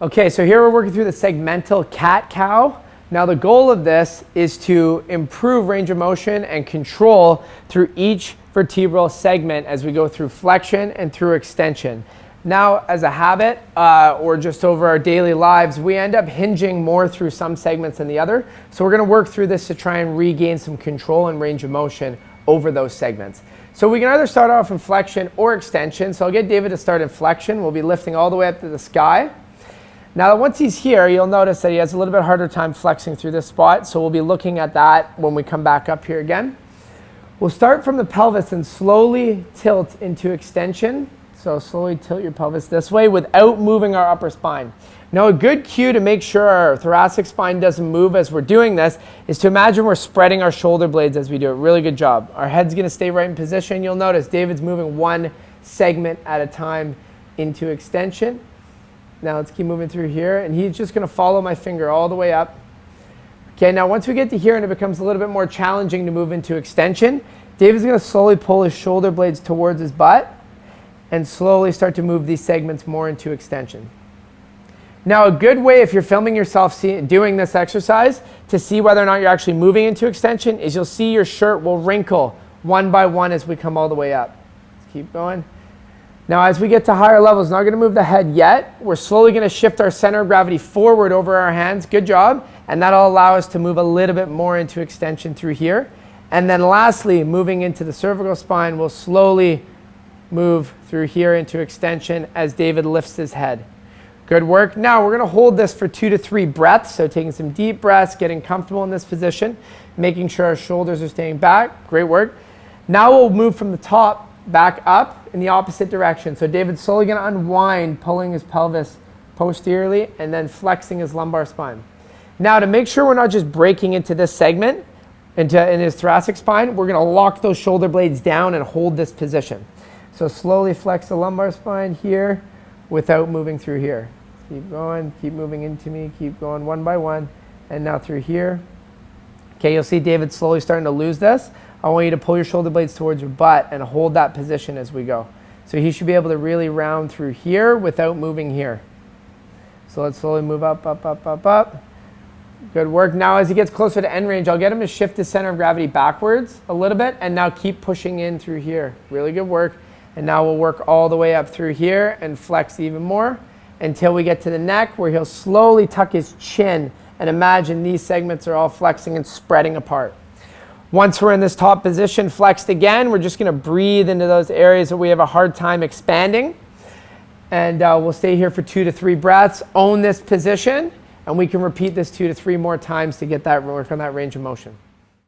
Okay, so here we're working through the segmental cat cow. Now the goal of this is to improve range of motion and control through each vertebral segment as we go through flexion and through extension. Now, as a habit or just over our daily lives, we end up hinging more through some segments than the other. So we're going to work through this to try and regain some control and range of motion over those segments. So we can either start off in flexion or extension. So I'll get David to start in flexion. We'll be lifting all the way up to the sky. Now, once he's here, you'll notice that he has a little bit harder time flexing through this spot. So we'll be looking at that when we come back up here again. We'll start from the pelvis and slowly tilt into extension. So slowly tilt your pelvis this way without moving our upper spine. Now, a good cue to make sure our thoracic spine doesn't move as we're doing this is to imagine we're spreading our shoulder blades as we do it. Really good job. Our head's going to stay right in position. You'll notice David's moving one segment at a time into extension. Now let's keep moving through here, and he's just going to follow my finger all the way up. Okay, now once we get to here and it becomes a little bit more challenging to move into extension, David's going to slowly pull his shoulder blades towards his butt and slowly start to move these segments more into extension. Now, a good way if you're filming yourself doing this exercise to see whether or not you're actually moving into extension is you'll see your shirt will wrinkle one by one as we come all the way up. Let's keep going. Now, as we get to higher levels, not going to move the head yet. We're slowly going to shift our center of gravity forward over our hands. Good job. And that'll allow us to move a little bit more into extension through here. And then lastly, moving into the cervical spine, we'll slowly move through here into extension as David lifts his head. Good work. Now, we're going to hold this for 2 to 3 breaths. So taking some deep breaths, getting comfortable in this position, making sure our shoulders are staying back. Great work. Now we'll move from the top back up in the opposite direction. So David's slowly going to unwind, pulling his pelvis posteriorly and then flexing his lumbar spine. Now, to make sure we're not just breaking into this segment, in his thoracic spine, we're going to lock those shoulder blades down and hold this position. So slowly flex the lumbar spine here without moving through here. Keep going, keep moving into me, keep going one by one. And now through here. Okay, you'll see David slowly starting to lose this. I want you to pull your shoulder blades towards your butt and hold that position as we go. So he should be able to really round through here without moving here. So let's slowly move up, up, up, up, up. Good work. Now as he gets closer to end range, I'll get him to shift his center of gravity backwards a little bit and now keep pushing in through here. Really good work. And now we'll work all the way up through here and flex even more until we get to the neck where he'll slowly tuck his chin and imagine these segments are all flexing and spreading apart. Once we're in this top position, flexed again, we're just going to breathe into those areas that we have a hard time expanding. And we'll stay here for 2 to 3 breaths, own this position, and we can repeat this 2 to 3 more times to get that work on that range of motion.